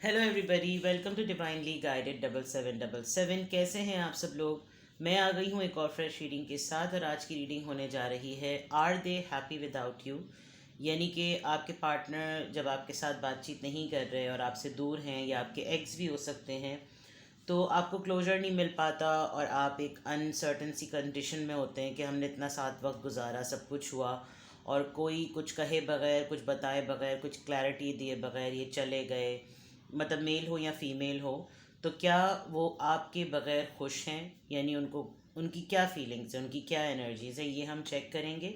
Hello everybody, welcome to divinely guided 7777। कैसे हैं आप सब लोग। मैं आ गई हूँ एक और फ्रेश रीडिंग के साथ और आज की रीडिंग होने जा रही है are they happy without you. यानी कि आपके पार्टनर जब आपके साथ बातचीत नहीं कर रहे और आपसे दूर हैं या आपके एक्स भी हो सकते हैं, तो आपको क्लोजर नहीं मिल पाता और आप एक अनसर्टन सी कंडीशन में होते हैं कि हमने इतना साथ वक्त गुजारा, सब कुछ हुआ और कोई कुछ कहे बगैर, कुछ बताए बगैर, कुछ क्लैरिटी दिए बगैर ये चले गए। मतलब मेल हो या फीमेल हो, तो क्या वो आपके बगैर खुश हैं? यानी उनको उनकी क्या फीलिंग्स हैं, उनकी क्या एनर्जीज है, ये हम चेक करेंगे।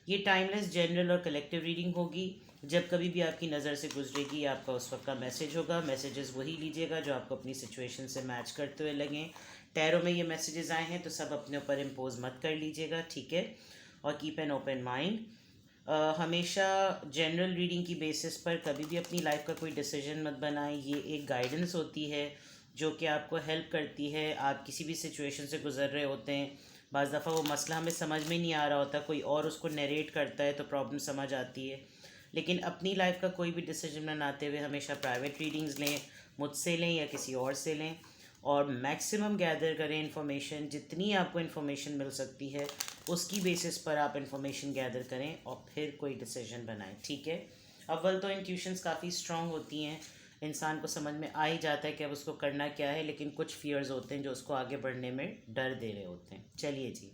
ये टाइमलेस जनरल और कलेक्टिव रीडिंग होगी। जब कभी भी आपकी नज़र से गुजरेगी आपका उस वक्त का मैसेज होगा। मैसेजेस वही लीजिएगा जो आपको अपनी सिचुएशन से मैच करते हुए लगें। टैरो में ये मैसेजेस आए हैं तो सब अपने ऊपर इम्पोज मत कर लीजिएगा, ठीक है। और कीप एन ओपन माइंड। हमेशा जनरल रीडिंग की बेसिस पर कभी भी अपनी लाइफ का कोई डिसीजन मत बनाएं। ये एक गाइडेंस होती है जो कि आपको हेल्प करती है। आप किसी भी सिचुएशन से गुजर रहे होते हैं, बाज़ दफ़ा वो मसला हमें समझ में नहीं आ रहा होता, कोई और उसको नरेट करता है तो प्रॉब्लम समझ आती है। लेकिन अपनी लाइफ का कोई भी डिसीजन बनाते हुए हमेशा प्राइवेट रीडिंग्स लें, मुझसे लें या किसी और से लें, और मैक्सिमम गैदर करें इन्फॉर्मेशन। जितनी आपको इन्फॉर्मेशन मिल सकती है उसकी बेसिस पर आप इन्फॉर्मेशन गैदर करें और फिर कोई डिसीजन बनाएं, ठीक है। अव्वल तो इंट्यूशंस काफ़ी स्ट्रॉन्ग होती हैं, इंसान को समझ में आ ही जाता है कि अब उसको करना क्या है, लेकिन कुछ फियर्स होते हैं जो उसको आगे बढ़ने में डर दे रहे होते हैं। चलिए जी,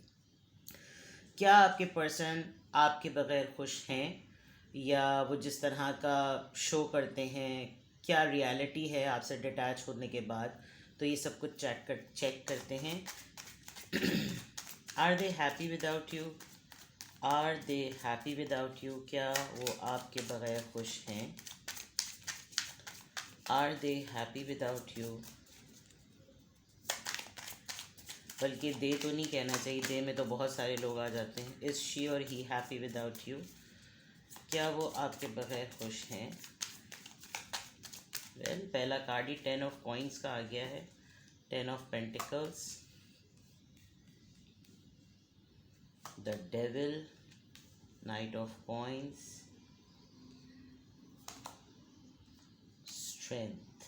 क्या आपके पर्सन आपके बगैर खुश हैं या वो जिस तरह का शो करते हैं, क्या रियलिटी है आपसे डिटैच होने के बाद? तो ये सब कुछ चेक करते हैं। Are they happy without you? Are they happy without you? क्या वो आपके बगैर खुश हैं? Are they happy without you? बल्कि दे तो नहीं कहना चाहिए, दे में तो बहुत सारे लोग आ जाते हैं। Is she or he happy without you? क्या वो आपके बगैर खुश हैं? वेल, पहला कार्ड ही 10 ऑफ कॉइन्स का आ गया है। 10 of pentacles, the devil, knight of coins, strength.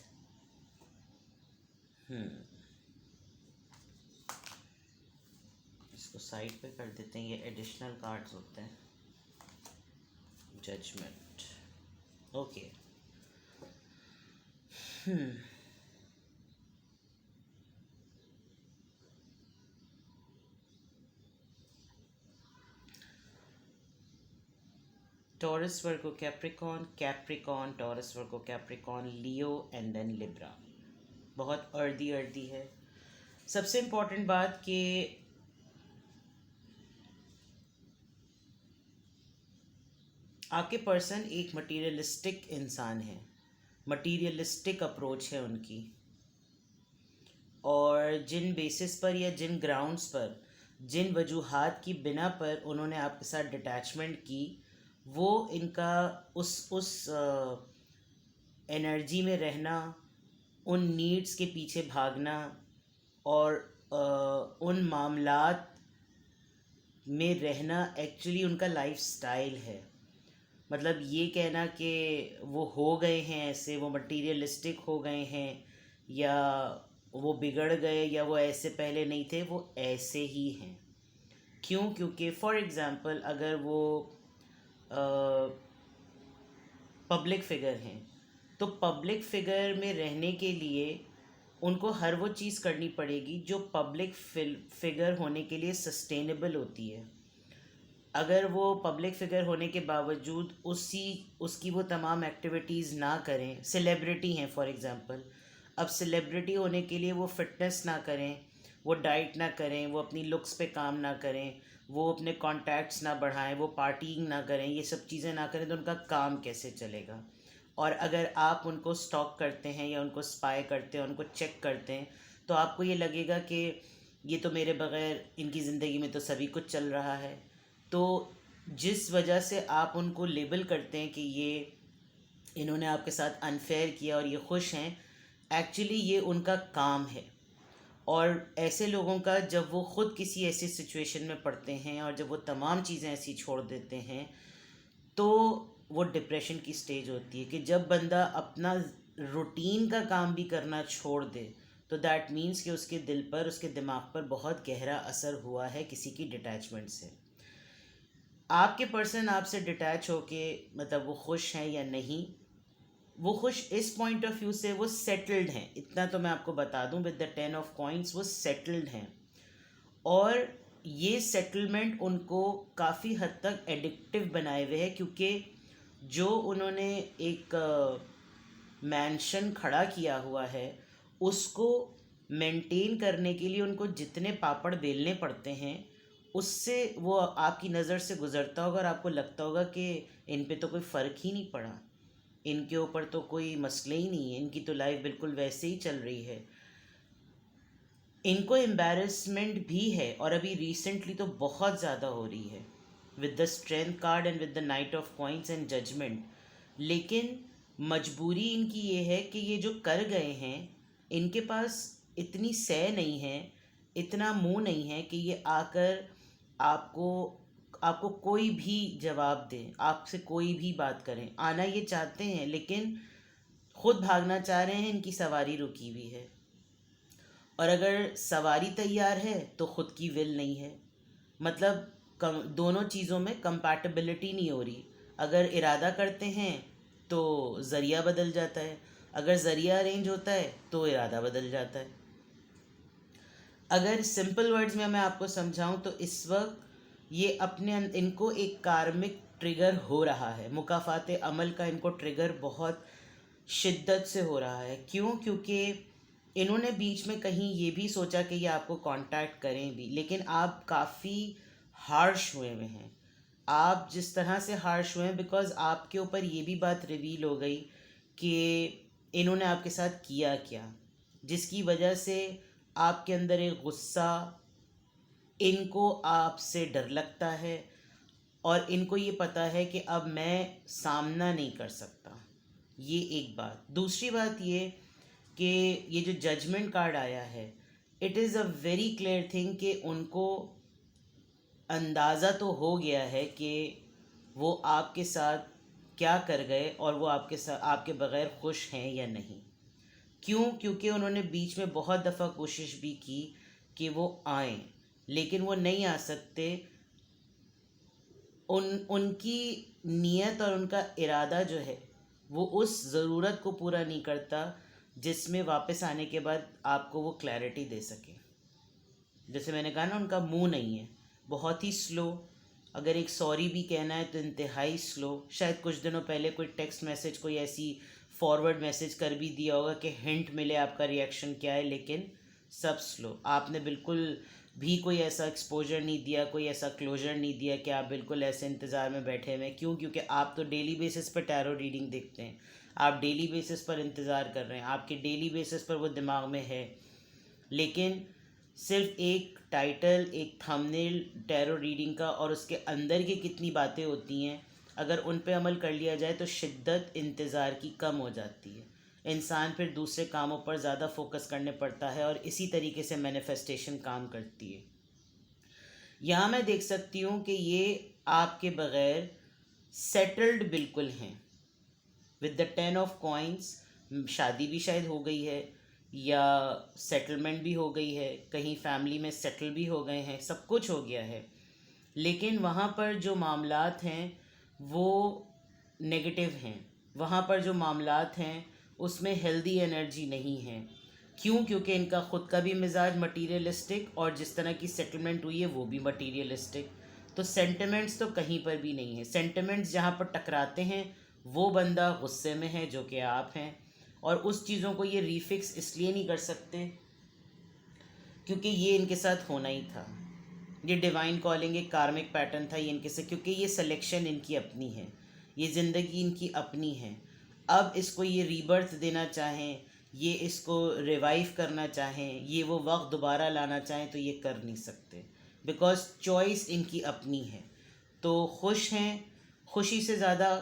इसको साइड पे कर देते हैं, ये एडिशनल कार्ड्स होते हैं। Judgement, okay. Taurus, Virgo, Capricorn, Capricorn, Taurus, Virgo, Capricorn, Leo and then Libra. बहुत अर्दी अर्दी है। सबसे इम्पोर्टेंट बात कि आपके पर्सन एक मटीरियलिस्टिक इंसान है, मटीरियलिस्टिक अप्रोच है उनकी, और जिन बेसिस पर या जिन ग्राउंड्स पर, जिन वजूहात की बिना पर उन्होंने आपके साथ डिटैचमेंट की, वो इनका उस एनर्जी में रहना, उन नीड्स के पीछे भागना और उन मामलात में रहना एक्चुअली उनका लाइफ स्टाइल है। मतलब ये कहना कि वो हो गए हैं ऐसे, वो मटीरियलिस्टिक हो गए हैं, या वो बिगड़ गए, या वो ऐसे पहले नहीं थे, वो ऐसे ही हैं। क्यों? क्योंकि फॉर एग्ज़ाम्पल अगर वो पब्लिक फ़िगर हैं, तो पब्लिक फ़िगर में रहने के लिए उनको हर वो चीज़ करनी पड़ेगी जो पब्लिक फ़िगर होने के लिए सस्टेनेबल होती है। अगर वो पब्लिक फ़िगर होने के बावजूद उसकी वो तमाम एक्टिविटीज़ ना करें, सेलिब्रिटी हैं फॉर एग्ज़ाम्पल, अब सेलिब्रिटी होने के लिए वो फिटनेस ना करें, वो डाइट ना करें, वो अपनी लुक्स पे काम ना करें, वो अपने कॉन्टैक्ट्स ना बढ़ाएं, वो पार्टिंग ना करें, ये सब चीज़ें ना करें, तो उनका काम कैसे चलेगा? और अगर आप उनको स्टॉक करते हैं या उनको स्पाई करते हैं, उनको चेक करते हैं, तो आपको ये लगेगा कि ये तो मेरे बग़ैर इनकी ज़िंदगी में तो सभी कुछ चल रहा है। तो जिस वजह से आप उनको लेबल करते हैं कि ये इन्होंने आपके साथ अनफेयर किया और ये खुश हैं, एक्चुअली ये उनका काम है। और ऐसे लोगों का जब वो ख़ुद किसी ऐसी सिचुएशन में पड़ते हैं और जब वो तमाम चीज़ें ऐसी छोड़ देते हैं, तो वो डिप्रेशन की स्टेज होती है कि जब बंदा अपना रूटीन का काम भी करना छोड़ दे तो दैट मीन्स कि उसके दिल पर, उसके दिमाग पर बहुत गहरा असर हुआ है किसी की डिटैचमेंट से। आपके पर्सन आपसे डिटैच होके मतलब वो खुश हैं या नहीं, वो खुश इस पॉइंट ऑफ व्यू से वो सेटल्ड हैं, इतना तो मैं आपको बता दूं, विद द 10 ऑफ कॉइंस वो सेटल्ड हैं। और ये सेटलमेंट उनको काफ़ी हद तक एडिक्टिव बनाए हुए है, क्योंकि जो उन्होंने एक मैंशन खड़ा किया हुआ है उसको मेंटेन करने के लिए उनको जितने पापड़ बेलने पड़ते हैं उससे वो आपकी नज़र से गुज़रता होगा और आपको लगता होगा कि इन पे तो कोई फ़र्क ही नहीं पड़ा, इनके ऊपर तो कोई मसले ही नहीं है, इनकी तो लाइफ बिल्कुल वैसे ही चल रही है। इनको एम्बैरेसमेंट भी है और अभी रिसेंटली तो बहुत ज़्यादा हो रही है with the strength card and with the knight of coins and judgement. लेकिन मजबूरी इनकी ये है कि ये जो कर गए हैं इनके पास इतनी सह नहीं है, इतना मुंह नहीं है कि ये आकर आपको आपको कोई भी जवाब दें, आपसे कोई भी बात करें। आना ये चाहते हैं लेकिन खुद भागना चाह रहे हैं, इनकी सवारी रुकी हुई है। और अगर सवारी तैयार है तो ख़ुद की विल नहीं है, मतलब दोनों चीज़ों में कंपैटिबिलिटी नहीं हो रही। अगर इरादा करते हैं तो ज़रिया बदल जाता है, अगर ज़रिया अरेंज होता है तो इरादा बदल जाता है। अगर सिंपल वर्ड्स में मैं आपको समझाऊं तो इस वक्त ये अपने इनको एक कार्मिक ट्रिगर हो रहा है, मुकाफ़ात अमल का इनको ट्रिगर बहुत शिद्दत से हो रहा है। क्यों? क्योंकि इन्होंने बीच में कहीं ये भी सोचा कि ये आपको कांटेक्ट करें भी, लेकिन आप काफ़ी हार्श हुए हुए हैं। आप जिस तरह से हार्श हुए हैं बिकॉज आपके ऊपर ये भी बात रिवील हो गई कि इन्होंने आपके साथ किया क्या, जिसकी वजह से आपके अंदर एक गुस्सा, इनको आपसे डर लगता है और इनको ये पता है कि अब मैं सामना नहीं कर सकता। ये एक बात। दूसरी बात ये कि ये जो जजमेंट कार्ड आया है, it is a very clear thing कि उनको अंदाज़ा तो हो गया है कि वो आपके साथ क्या कर गए और वो आपके साथ आपके बग़ैर खुश हैं या नहीं। क्यों? क्योंकि उन्होंने बीच में बहुत दफ़ा कोशिश भी की कि वो आएं, लेकिन वो नहीं आ सकते। उनकी नीयत और उनका इरादा जो है वो उस ज़रूरत को पूरा नहीं करता जिसमें वापस आने के बाद आपको वो क्लैरिटी दे सके। जैसे मैंने कहा ना, उनका मुंह नहीं है, बहुत ही स्लो। अगर एक सॉरी भी कहना है तो इंतहाई स्लो। शायद कुछ दिनों पहले कोई टेक्स्ट मैसेज, कोई ऐसी फॉरवर्ड मैसेज कर भी दिया होगा कि हिंट मिले आपका रिएक्शन क्या है, लेकिन सब स्लो। आपने बिल्कुल भी कोई ऐसा एक्सपोजर नहीं दिया, कोई ऐसा क्लोजर नहीं दिया कि आप बिल्कुल ऐसे इंतज़ार में बैठे हुए हैं। क्यों? क्योंकि आप तो डेली बेसिस पर टैरो रीडिंग देखते हैं, आप डेली बेसिस पर इंतज़ार कर रहे हैं, आपके डेली बेसिस पर वो दिमाग में है। लेकिन सिर्फ एक टाइटल, एक थंबनेल टैरो रीडिंग का और उसके अंदर की कितनी बातें होती हैं, अगर उन पे अमल कर लिया जाए तो शिद्दत इंतज़ार की कम हो जाती है। इंसान फिर दूसरे कामों पर ज़्यादा फोकस करने पड़ता है और इसी तरीके से मैनिफेस्टेशन काम करती है। यहाँ मैं देख सकती हूँ कि ये आपके बग़ैर सेटल्ड बिल्कुल हैं विद द 10 ऑफ कॉइंस। शादी भी शायद हो गई है या सेटलमेंट भी हो गई है, कहीं फैमिली में सेटल भी हो गए हैं, सब कुछ हो गया है। लेकिन वहाँ पर जो मामलात हैं वो नेगेटिव हैं, वहाँ पर जो मामलात हैं उसमें हेल्दी एनर्जी नहीं है। क्यों? क्योंकि इनका ख़ुद का भी मिजाज मटीरियलिस्टिक और जिस तरह की सेटलमेंट हुई है वो भी मटीरियलिस्टिक। तो सेंटिमेंट्स तो कहीं पर भी नहीं है। सेंटिमेंट्स जहाँ पर टकराते हैं वो बंदा गुस्से में है, जो कि आप हैं, और उस चीज़ों को ये रीफिक्स इसलिए नहीं कर सकते क्योंकि ये इनके साथ होना ही था। ये डिवाइन कॉलिंग, एक कार्मिक पैटर्न था ये इनके से, क्योंकि ये सिलेक्शन इनकी अपनी है, ये ज़िंदगी इनकी अपनी है। अब इसको ये रीबर्थ देना चाहें, ये इसको रिवाइव करना चाहें, ये वो वक्त दोबारा लाना चाहें तो ये कर नहीं सकते, बिकॉज़ चॉइस इनकी अपनी है। तो खुश हैं, खुशी से ज़्यादा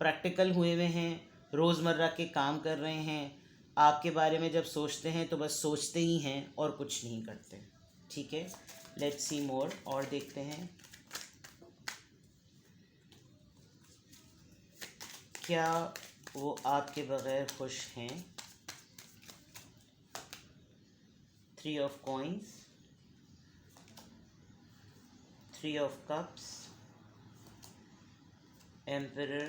प्रैक्टिकल हुए हुए हैं, रोज़मर्रा के काम कर रहे हैं। आपके बारे में जब सोचते हैं तो बस सोचते ही हैं और कुछ नहीं करते। ठीक है, लेट्स सी मोर, और देखते हैं क्या वो आपके बगैर खुश हैं। 3 of coins, 3 of cups, emperor,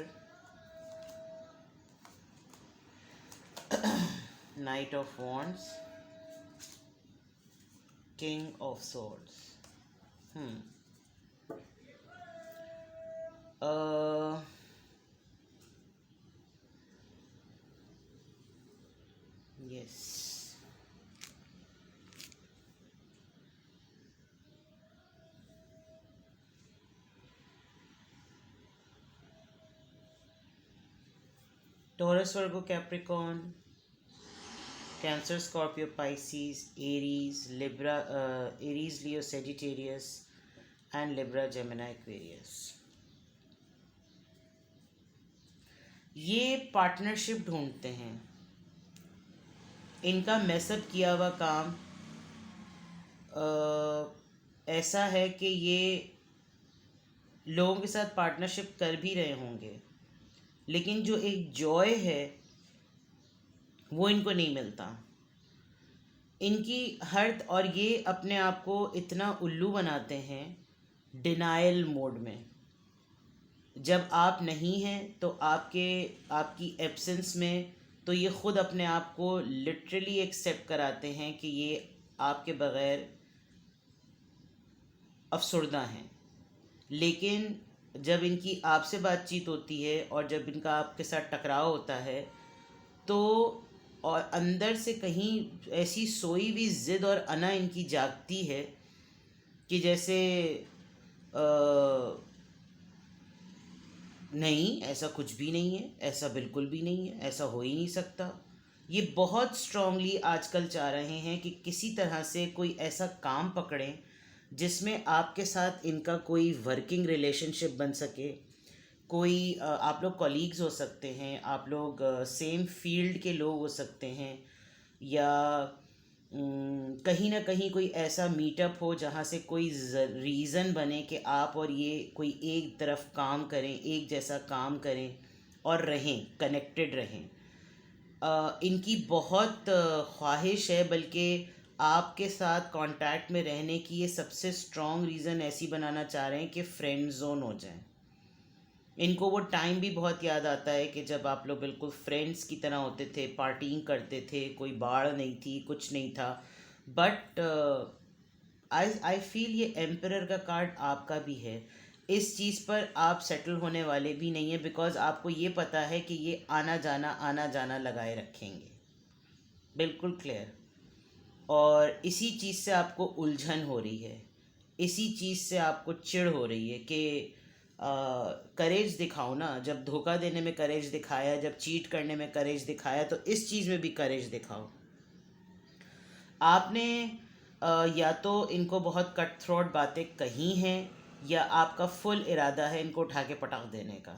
knight of wands, king of swords. uh yes, Taurus, Virgo, Capricorn, Cancer, Scorpio, Pisces, Aries, Libra, Aries, Leo, Sagittarius, and Libra, Gemini, Aquarius. ये पार्टनरशिप ढूंढते हैं। इनका मैसअप किया हुआ काम ऐसा है कि ये लोगों के साथ पार्टनरशिप कर भी रहे होंगे, लेकिन जो एक जॉय है वो इनको नहीं मिलता। इनकी और ये अपने आप को इतना उल्लू बनाते हैं डिनायल मोड में। जब आप नहीं हैं तो आपकी एब्सेंस में तो ये ख़ुद अपने आप को लिटरली एक्सेप्ट कराते हैं कि ये आपके बग़ैर अफसुर्दा हैं। लेकिन जब इनकी आपसे बातचीत होती है और जब इनका आपके साथ टकराव होता है तो और अंदर से कहीं ऐसी सोई हुई ज़िद और अना इनकी जागती है कि जैसे नहीं, ऐसा कुछ भी नहीं है, ऐसा बिल्कुल भी नहीं है, ऐसा हो ही नहीं सकता। ये बहुत स्ट्रांगली आजकल चाह रहे हैं कि किसी तरह से कोई ऐसा काम पकड़ें जिसमें आपके साथ इनका कोई वर्किंग रिलेशनशिप बन सके। कोई आप लोग कॉलीग्स हो सकते हैं, आप लोग सेम फील्ड के लोग हो सकते हैं, या कहीं ना कहीं कोई ऐसा मीटअप हो जहाँ से कोई रीज़न बने कि आप और ये कोई एक तरफ काम करें, एक जैसा काम करें और रहें, कनेक्टेड रहें। इनकी बहुत ख्वाहिश है, बल्कि आपके साथ कांटेक्ट में रहने की ये सबसे स्ट्रॉन्ग रीज़न ऐसी बनाना चाह रहे हैं कि फ्रेंड जोन हो जाए। इनको वो टाइम भी बहुत याद आता है कि जब आप लोग बिल्कुल फ्रेंड्स की तरह होते थे, पार्टिंग करते थे, कोई बाढ़ नहीं थी, कुछ नहीं था। बट आई फील ये एम्परर का कार्ड आपका भी है। इस चीज़ पर आप सेटल होने वाले भी नहीं है, बिकॉज आपको ये पता है कि ये आना जाना लगाए रखेंगे, बिल्कुल क्लियर। और इसी चीज़ से आपको उलझन हो रही है, इसी चीज़ से आपको चिढ़ हो रही है कि करेज दिखाओ ना। जब धोखा देने में करेज दिखाया, जब चीट करने में करेज दिखाया, तो इस चीज़ में भी करेज दिखाओ। आपने या तो इनको बहुत कट थ्रोट बातें कही हैं, या आपका फुल इरादा है इनको उठा के पटाख देने का।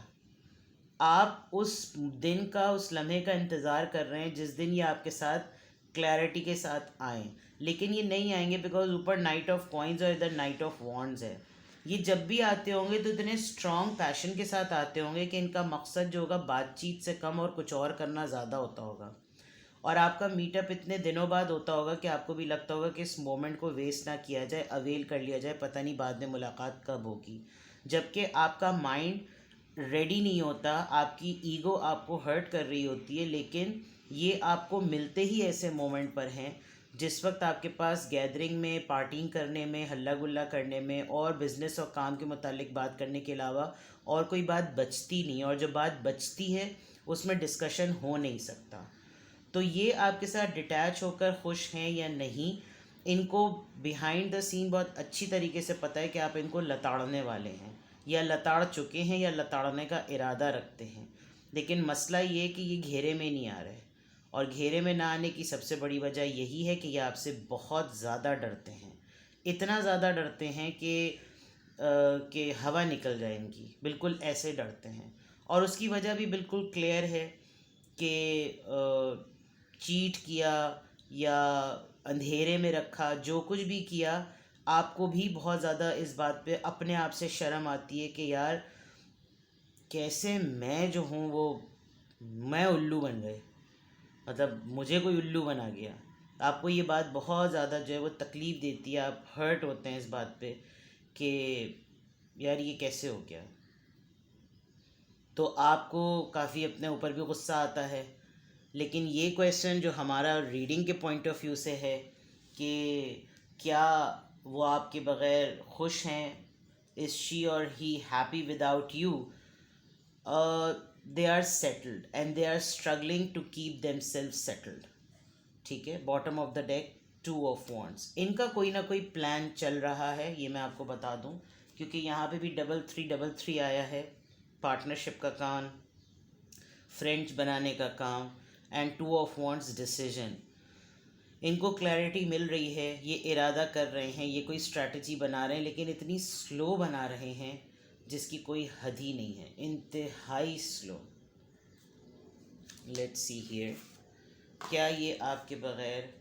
आप उस दिन का, उस लम्हे का इंतज़ार कर रहे हैं जिस दिन ये आपके साथ क्लैरिटी के साथ आएँ, लेकिन ये नहीं आएंगे बिकॉज ऊपर नाइट ऑफ कॉइन्स और इधर नाइट ऑफ वॉन्ड्स है। ये जब भी आते होंगे तो इतने स्ट्रॉन्ग पैशन के साथ आते होंगे कि इनका मकसद जो होगा बातचीत से कम और कुछ और करना ज़्यादा होता होगा। और आपका मीटअप इतने दिनों बाद होता होगा कि आपको भी लगता होगा कि इस मोमेंट को वेस्ट ना किया जाए, अवेल कर लिया जाए, पता नहीं बाद में मुलाकात कब होगी। जबकि आपका माइंड रेडी नहीं होता, आपकी ईगो आपको हर्ट कर रही होती है, लेकिन ये आपको मिलते ही ऐसे मोमेंट पर हैं जिस वक्त आपके पास गैदरिंग में, पार्टिंग करने में, हल्ला गुल्ला करने में और बिज़नेस और काम के मुतालिक बात करने के अलावा और कोई बात बचती नहीं, और जो बात बचती है उसमें डिस्कशन हो नहीं सकता। तो ये आपके साथ डिटैच होकर खुश हैं या नहीं, इनको बिहाइंड द सीन बहुत अच्छी तरीके से पता है कि आप इनको लताड़ने वाले हैं, या लताड़ चुके हैं, या लताड़ने का इरादा रखते हैं। लेकिन मसला ये कि ये घेरे में नहीं आ रहे, और घेरे में ना आने की सबसे बड़ी वजह यही है कि ये आपसे बहुत ज़्यादा डरते हैं। इतना ज़्यादा डरते हैं कि हवा निकल जाए इनकी, बिल्कुल ऐसे डरते हैं। और उसकी वजह भी बिल्कुल क्लियर है कि चीट किया या अंधेरे में रखा, जो कुछ भी किया, आपको भी बहुत ज़्यादा इस बात पे अपने आप से शर्म आती है कि यार कैसे मैं जो हूँ वो मैं उल्लू बन गए, मतलब मुझे कोई उल्लू बना गया। आपको ये बात बहुत ज़्यादा जो है वो तकलीफ़ देती है, आप हर्ट होते हैं इस बात पे कि यार ये कैसे हो गया। तो आपको काफ़ी अपने ऊपर भी गुस्सा आता है। लेकिन ये क्वेश्चन जो हमारा रीडिंग के पॉइंट ऑफ व्यू से है कि क्या वो आपके बग़ैर खुश हैं, is she or he happy without you, they are settled and they are struggling to keep them self settled. ठीक है, bottom of the deck, to of wants. इनका कोई ना कोई प्लान चल रहा है, ये मैं आपको बता दूं, क्योंकि यहाँ पे भी डबल थ्री आया है, पार्टनरशिप का काम, फ्रेंड्स बनाने का काम, and to of wants, decision. इनको क्लैरिटी मिल रही है, ये इरादा कर रहे हैं, ये कोई स्ट्रैटेजी बना रहे हैं, लेकिन इतनी स्लो बना रहे हैं जिसकी कोई हद ही नहीं है, इंतहाई स्लो। लेट्स सी हियर, क्या ये आपके बग़ैर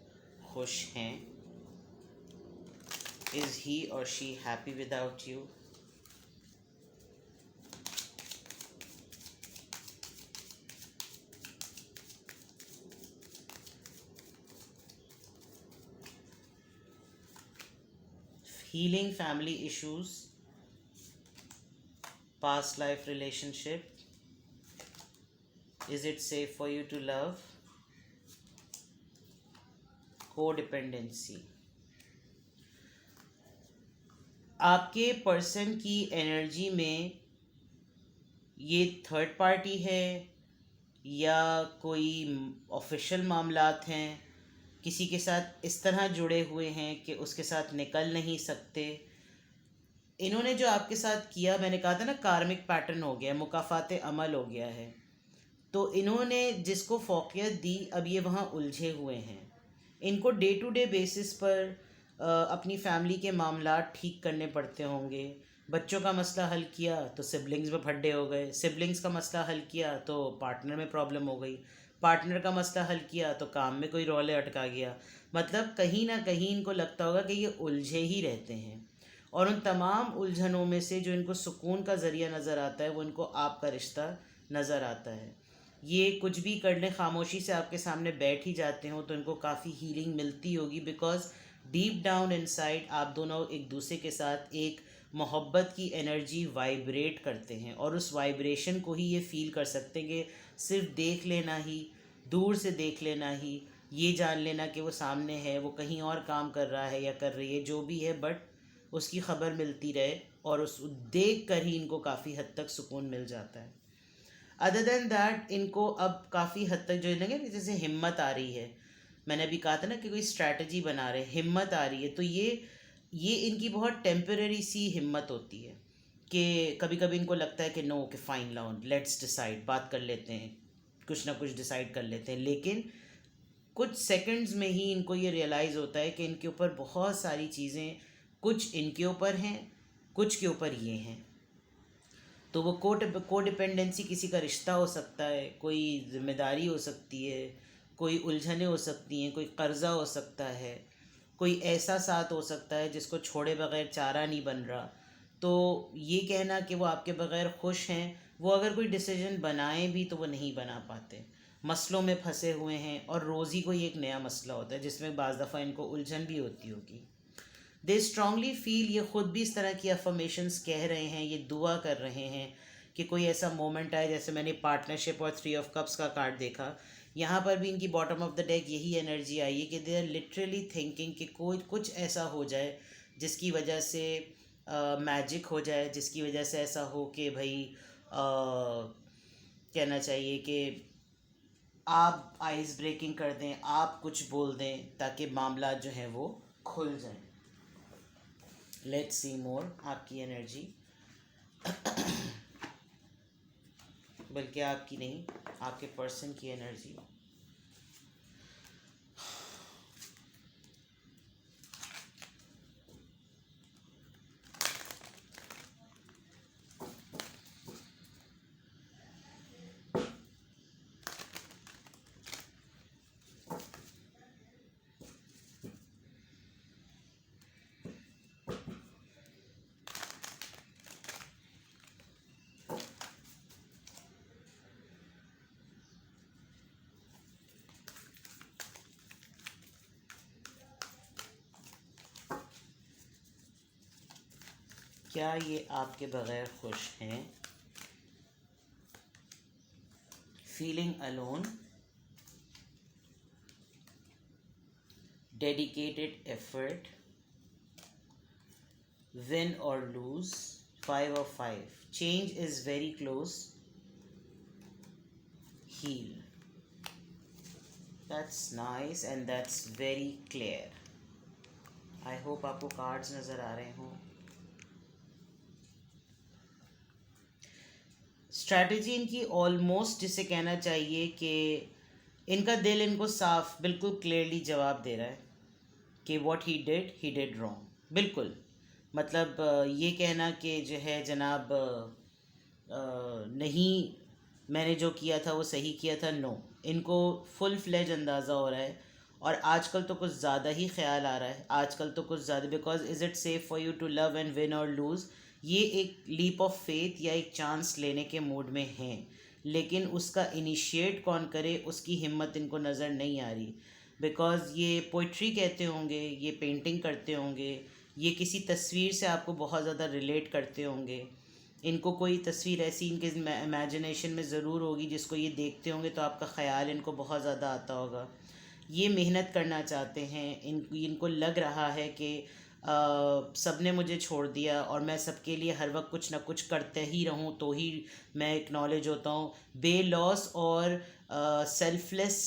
खुश हैं? इज़ ही और she happy without you? healing family issues, past life relationship, is it safe for you to love, codependency। आपके पर्सन की एनर्जी में ये थर्ड पार्टी है या कोई ऑफिशियल मामलात हैं, किसी के साथ इस तरह जुड़े हुए हैं कि उसके साथ निकल नहीं सकते। इन्होंने जो आपके साथ किया, मैंने कहा था ना, कार्मिक पैटर्न हो गया, मुकाफात अमल हो गया है। तो इन्होंने जिसको फौकियत दी, अब ये वहाँ उलझे हुए हैं। इनको डे टू डे बेसिस पर अपनी फैमिली के मामला ठीक करने पड़ते होंगे। बच्चों का मसला हल किया तो सिबलिंग्स में फड्डे हो गए, सिबलिंग्स का मसला हल किया तो पार्टनर में प्रॉब्लम हो गई, पार्टनर का मसला हल किया तो काम में कोई रौले अटका गया। मतलब कहीं ना कहीं इनको लगता होगा कि ये उलझे ही रहते हैं, और उन तमाम उलझनों में से जो इनको सुकून का ज़रिया नज़र आता है वो इनको आपका रिश्ता नज़र आता है। ये कुछ भी कर लें, खामोशी से आपके सामने बैठ ही जाते हो तो इनको काफ़ी हीलिंग मिलती होगी, बिकॉज डीप डाउन इनसाइड आप दोनों एक दूसरे के साथ एक मोहब्बत की एनर्जी वाइब्रेट करते हैं, और उस वाइब्रेशन को ही ये फील कर सकते हैं कि सिर्फ देख लेना ही, दूर से देख लेना ही, ये जान लेना कि वो सामने है, वो कहीं और काम कर रहा है या कर रही है, जो भी है, बट उसकी ख़बर मिलती रहे, और उस देख कर ही इनको काफ़ी हद तक सुकून मिल जाता है। अदर देन दैट इनको अब काफ़ी हद तक जो है ना, जैसे हिम्मत आ रही है, मैंने अभी कहा था ना कि कोई स्ट्रैटेजी बना रहे, हिम्मत आ रही है, तो ये इनकी बहुत टेम्परेरी सी हिम्मत होती है कि कभी कभी इनको लगता है कि नो, कि फ़ाइन लाओ, लेट्स डिसाइड, बात कर लेते हैं, कुछ ना कुछ डिसाइड कर लेते हैं। लेकिन कुछ सेकंड्स में ही इनको ये रियलाइज़ होता है कि इनके ऊपर बहुत सारी चीज़ें, कुछ इनके ऊपर हैं, कुछ के ऊपर ये हैं। तो वो कोडिपेंडेंसी किसी का रिश्ता हो सकता है, कोई जिम्मेदारी हो सकती है, कोई उलझनें हो सकती हैं, कोई कर्ज़ा हो सकता है, कोई ऐसा साथ हो सकता है जिसको छोड़े बगैर चारा नहीं बन रहा। तो ये कहना कि वो आपके बगैर खुश हैं, वो अगर कोई डिसीजन बनाएं भी तो वो नहीं बना पाते, मसलों में फंसे हुए हैं, और रोज़ी कोई एक नया मसला होता है जिसमें बाज़ दफ़ा इनको उलझन भी होती होगी। दे स्ट्रांगली फील, ये ख़ुद भी इस तरह की अफर्मेशंस कह रहे हैं, ये दुआ कर रहे हैं कि कोई ऐसा मोमेंट आए, जैसे मैंने पार्टनरशिप और 3 ऑफ कप्स का कार्ड देखा, यहाँ पर भी इनकी बॉटम ऑफ द डेक यही एनर्जी आई है कि दे आर लिटरली थिंकिंग कि कोई कुछ ऐसा हो जाए जिसकी वजह से मैजिक हो जाए, जिसकी वजह से ऐसा हो कि भाई कहना चाहिए कि आप आइस ब्रेकिंग कर दें, आप कुछ बोल दें, ताकि मामला जो है वो खुल जाए। लेट्स सी मोर आपकी एनर्जी, बल्कि आपकी नहीं, आपके पर्सन की एनर्जी। क्या ये आपके बगैर खुश हैं? Feeling alone, dedicated effort, win or lose, 5 of 5, change is very close, heal. That's nice and that's very clear. I hope आपको कार्ड्स नज़र आ रहे हों. स्ट्रैटेजी इनकी ऑलमोस्ट जिसे कहना चाहिए कि इनका दिल इनको साफ बिल्कुल क्लियरली जवाब दे रहा है कि व्हाट ही डिड रॉन्ग. बिल्कुल मतलब ये कहना कि जो है जनाब नहीं मैंने जो किया था वो सही किया था, नो. इनको फुल फ्लेज अंदाज़ा हो रहा है और आजकल तो कुछ ज़्यादा ही ख्याल आ रहा है. आजकल तो कुछ ज़्यादा, because is it safe for you to love and win और लूज़. ये एक लीप ऑफ फेथ या एक चांस लेने के मूड में हैं, लेकिन उसका इनिशिएट कौन करे उसकी हिम्मत इनको नज़र नहीं आ रही. बिकॉज़ ये पोइट्री कहते होंगे, ये पेंटिंग करते होंगे, ये किसी तस्वीर से आपको बहुत ज़्यादा रिलेट करते होंगे. इनको कोई तस्वीर ऐसी इनके इमेजिनेशन में ज़रूर होगी जिसको ये देखते होंगे तो आपका ख़्याल इनको बहुत ज़्यादा आता होगा. ये मेहनत करना चाहते हैं. इनको लग रहा है कि सब ने मुझे छोड़ दिया और मैं सबके लिए हर वक्त कुछ ना कुछ करते ही रहूं तो ही मैं एक्नॉलेज होता हूं. बेलॉस और सेल्फलेस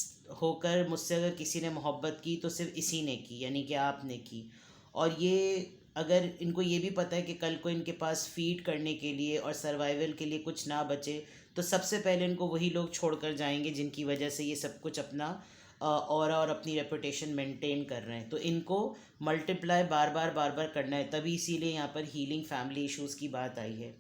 होकर मुझसे अगर किसी ने मोहब्बत की तो सिर्फ इसी ने की, यानी कि आपने की. और ये अगर इनको ये भी पता है कि कल को इनके पास फीड करने के लिए और सर्वाइवल के लिए कुछ ना बचे तो सबसे पहले इनको वही लोग छोड़कर जाएंगे जिनकी वजह से ये सब कुछ अपना और अपनी रेपुटेशन मेंटेन कर रहे हैं. तो इनको मल्टीप्लाई बार बार करना है. तभी इसीलिए यहाँ पर हीलिंग फैमिली इश्यूज़ की बात आई है.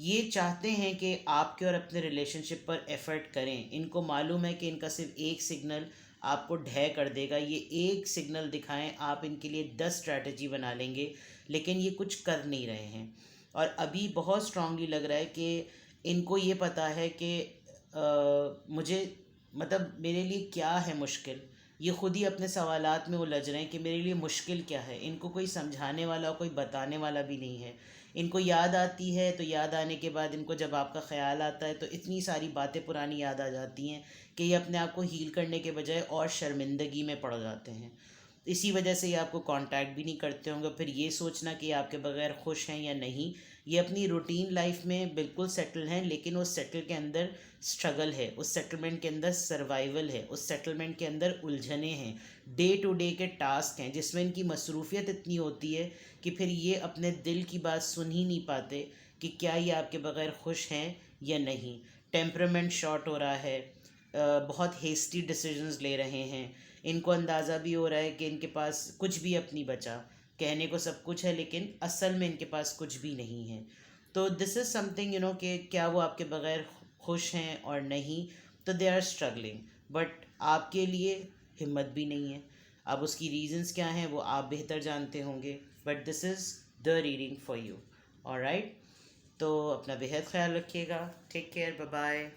ये चाहते हैं कि आपके और अपने रिलेशनशिप पर एफ़र्ट करें. इनको मालूम है कि इनका सिर्फ एक सिग्नल आपको ढह कर देगा. ये एक सिग्नल दिखाएं, आप इनके लिए 10 स्ट्रैटेजी बना लेंगे, लेकिन ये कुछ कर नहीं रहे हैं. और अभी बहुत स्ट्रांगली लग रहा है कि इनको ये पता है कि मुझे मतलब मेरे लिए क्या है मुश्किल. ये ख़ुद ही अपने सवालात में उलझ रहे हैं कि मेरे लिए मुश्किल क्या है. इनको कोई समझाने वाला, कोई बताने वाला भी नहीं है. इनको याद आती है तो याद आने के बाद इनको जब आपका ख़्याल आता है तो इतनी सारी बातें पुरानी याद आ जाती हैं कि ये अपने आप को हील करने के बजाय और शर्मिंदगी में पड़ जाते हैं. इसी वजह से ये आपको कांटेक्ट भी नहीं करते होंगे. फिर ये सोचना कि आपके बगैर खुश हैं या नहीं. ये अपनी रूटीन लाइफ में बिल्कुल सेटल हैं, लेकिन उस सेटल के अंदर स्ट्रगल है, उस सेटलमेंट के अंदर सर्वाइवल है, उस सेटलमेंट के अंदर उलझने हैं, डे टू डे के टास्क हैं जिसमें इनकी मसरूफियत इतनी होती है कि फिर ये अपने दिल की बात सुन ही नहीं पाते कि क्या ये आपके बगैर खुश हैं या नहीं. टेम्परामेंट शॉर्ट हो रहा है, बहुत हेस्टी डिसीजंस ले रहे हैं. इनको अंदाज़ा भी हो रहा है कि इनके पास कुछ भी अपनी बचा. कहने को सब कुछ है लेकिन असल में इनके पास कुछ भी नहीं है. तो दिस इज़ समथिंग कि क्या वो आपके बगैर खुश हैं और नहीं. तो दे आर स्ट्रगलिंग, बट आपके लिए हिम्मत भी नहीं है. अब उसकी रीज़न्स क्या हैं वो आप बेहतर जानते होंगे, but this is the reading for you. Alright, तो अपना बेहद ख्याल रखिएगा. Take care, bye bye.